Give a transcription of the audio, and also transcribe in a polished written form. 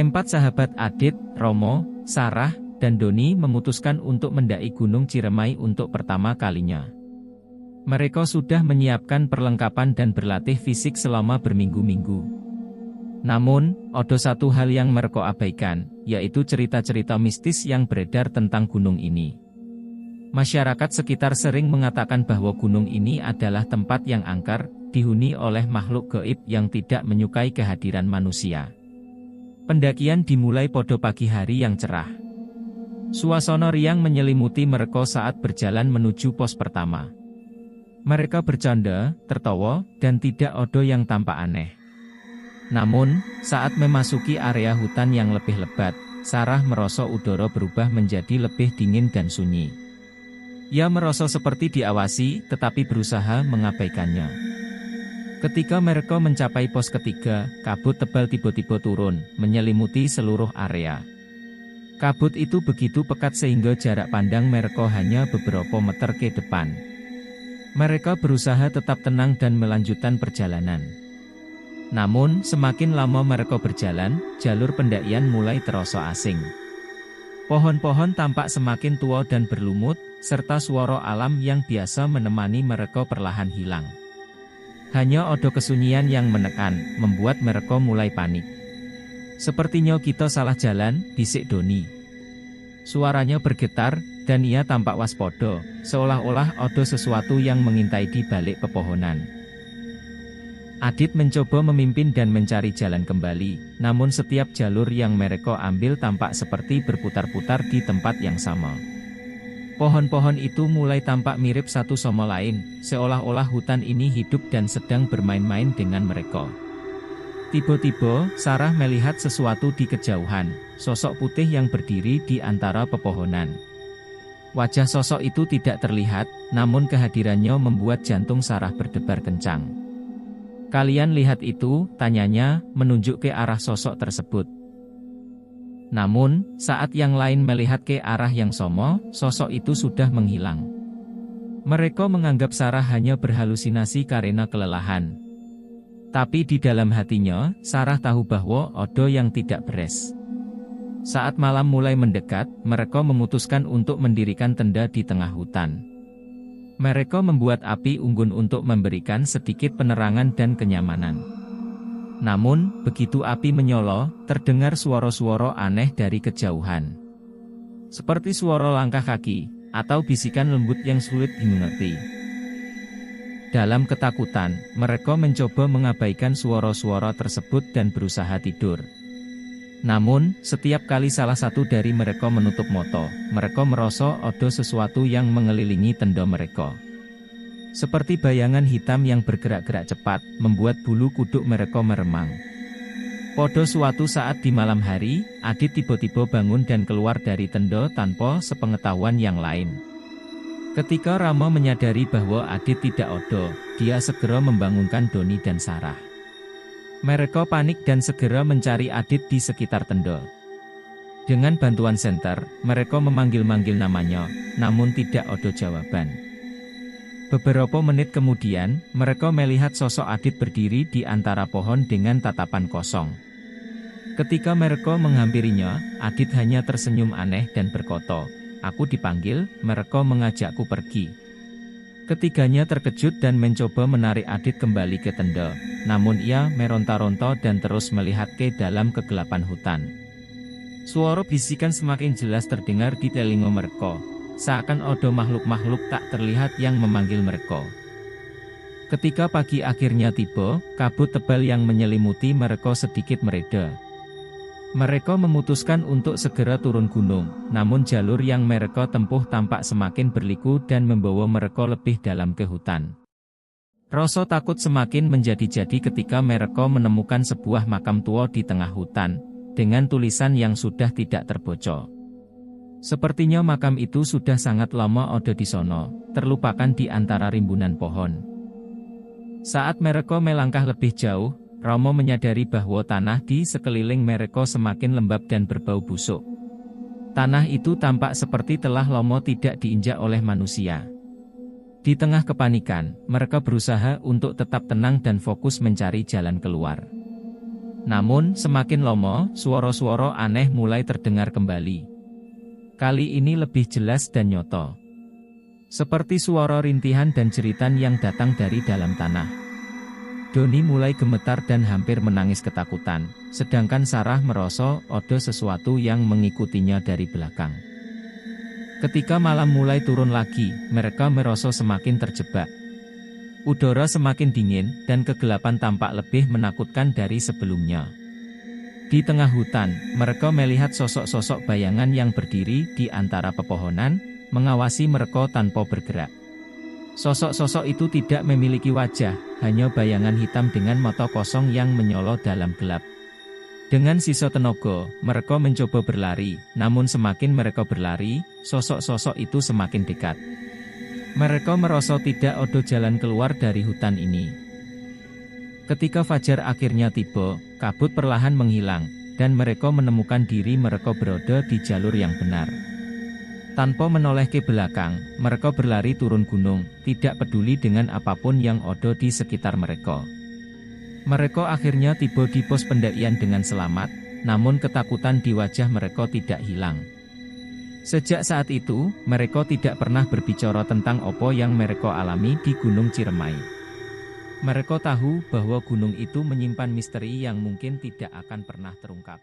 Keempat sahabat Adit, Romo, Sarah, dan Doni memutuskan untuk mendaki Gunung Ciremai untuk pertama kalinya. Mereka sudah menyiapkan perlengkapan dan berlatih fisik selama berminggu-minggu. Namun, ada satu hal yang mereka abaikan, yaitu cerita-cerita mistis yang beredar tentang gunung ini. Masyarakat sekitar sering mengatakan bahwa gunung ini adalah tempat yang angker, dihuni oleh makhluk gaib yang tidak menyukai kehadiran manusia. Pendakian dimulai pada pagi hari yang cerah. Suasana riang menyelimuti mereka saat berjalan menuju pos pertama. Mereka bercanda, tertawa, dan tidak ada yang tampak aneh. Namun, saat memasuki area hutan yang lebih lebat, Sarah merasa udara berubah menjadi lebih dingin dan sunyi. Ia merasa seperti diawasi, tetapi berusaha mengabaikannya. Ketika mereka mencapai pos ketiga, kabut tebal tiba-tiba turun, menyelimuti seluruh area. Kabut itu begitu pekat sehingga jarak pandang mereka hanya beberapa meter ke depan. Mereka berusaha tetap tenang dan melanjutkan perjalanan. Namun, semakin lama mereka berjalan, jalur pendakian mulai terasa asing. Pohon-pohon tampak semakin tua dan berlumut, serta suara alam yang biasa menemani mereka perlahan hilang. Hanya ada kesunyian yang menekan, membuat mereka mulai panik. "Sepertinya kita salah jalan," bisik Doni. Suaranya bergetar, dan ia tampak waspada, seolah-olah ada sesuatu yang mengintai di balik pepohonan. Adit mencoba memimpin dan mencari jalan kembali, namun setiap jalur yang mereka ambil tampak seperti berputar-putar di tempat yang sama. Pohon-pohon itu mulai tampak mirip satu sama lain, seolah-olah hutan ini hidup dan sedang bermain-main dengan mereka. Tiba-tiba, Sarah melihat sesuatu di kejauhan, sosok putih yang berdiri di antara pepohonan. Wajah sosok itu tidak terlihat, namun kehadirannya membuat jantung Sarah berdebar kencang. "Kalian lihat itu?" tanyanya, menunjuk ke arah sosok tersebut. Namun, saat yang lain melihat ke arah yang sama, sosok itu sudah menghilang. Mereka menganggap Sarah hanya berhalusinasi karena kelelahan. Tapi di dalam hatinya, Sarah tahu bahwa ada yang tidak beres. Saat malam mulai mendekat, mereka memutuskan untuk mendirikan tenda di tengah hutan. Mereka membuat api unggun untuk memberikan sedikit penerangan dan kenyamanan. Namun, begitu api menyala, terdengar suara-suara aneh dari kejauhan. Seperti suara langkah kaki, atau bisikan lembut yang sulit dimengerti. Dalam ketakutan, mereka mencoba mengabaikan suara-suara tersebut dan berusaha tidur. Namun, setiap kali salah satu dari mereka menutup mata, mereka merasa ada sesuatu yang mengelilingi tenda mereka. Seperti bayangan hitam yang bergerak-gerak cepat, membuat bulu kuduk mereka meremang. Pada suatu saat di malam hari, Adit tiba-tiba bangun dan keluar dari tenda tanpa sepengetahuan yang lain. Ketika Rama menyadari bahwa Adit tidak ada, dia segera membangunkan Doni dan Sarah. Mereka panik dan segera mencari Adit di sekitar tenda. Dengan bantuan senter, mereka memanggil-manggil namanya, namun tidak ada jawaban. Beberapa menit kemudian, mereka melihat sosok Adit berdiri di antara pohon dengan tatapan kosong. Ketika mereka menghampirinya, Adit hanya tersenyum aneh dan berkata, "Aku dipanggil, mereka mengajakku pergi." Ketiganya terkejut dan mencoba menarik Adit kembali ke tenda, namun ia meronta-ronta dan terus melihat ke dalam kegelapan hutan. Suara bisikan semakin jelas terdengar di telinga mereka, seakan ada makhluk-makhluk tak terlihat yang memanggil mereka. Ketika pagi akhirnya tiba, kabut tebal yang menyelimuti mereka sedikit mereda. Mereka memutuskan untuk segera turun gunung, namun jalur yang mereka tempuh tampak semakin berliku dan membawa mereka lebih dalam ke hutan. Rasa takut semakin menjadi-jadi ketika mereka menemukan sebuah makam tua di tengah hutan, dengan tulisan yang sudah tidak terbaca. Sepertinya makam itu sudah sangat lama ada di sono, terlupakan di antara rimbunan pohon. Saat mereka melangkah lebih jauh, Romo menyadari bahwa tanah di sekeliling mereka semakin lembab dan berbau busuk. Tanah itu tampak seperti telah lama tidak diinjak oleh manusia. Di tengah kepanikan, mereka berusaha untuk tetap tenang dan fokus mencari jalan keluar. Namun, semakin lama, suara-suara aneh mulai terdengar kembali. Kali ini lebih jelas dan nyoto. Seperti suara rintihan dan jeritan yang datang dari dalam tanah. Doni mulai gemetar dan hampir menangis ketakutan, sedangkan Sarah merasa ada sesuatu yang mengikutinya dari belakang. Ketika malam mulai turun lagi, mereka merasa semakin terjebak. Udara semakin dingin, dan kegelapan tampak lebih menakutkan dari sebelumnya. Di tengah hutan, mereka melihat sosok-sosok bayangan yang berdiri di antara pepohonan, mengawasi mereka tanpa bergerak. Sosok-sosok itu tidak memiliki wajah, hanya bayangan hitam dengan mata kosong yang menyolok dalam gelap. Dengan sisa tenaga, mereka mencoba berlari, namun semakin mereka berlari, sosok-sosok itu semakin dekat. Mereka merasa tidak ada jalan keluar dari hutan ini. Ketika fajar akhirnya tiba, kabut perlahan menghilang, dan mereka menemukan diri mereka berada di jalur yang benar. Tanpa menoleh ke belakang, mereka berlari turun gunung, tidak peduli dengan apapun yang ada di sekitar mereka. Mereka akhirnya tiba di pos pendakian dengan selamat, namun ketakutan di wajah mereka tidak hilang. Sejak saat itu, mereka tidak pernah berbicara tentang apa yang mereka alami di Gunung Ciremai. Mereka tahu bahwa gunung itu menyimpan misteri yang mungkin tidak akan pernah terungkap.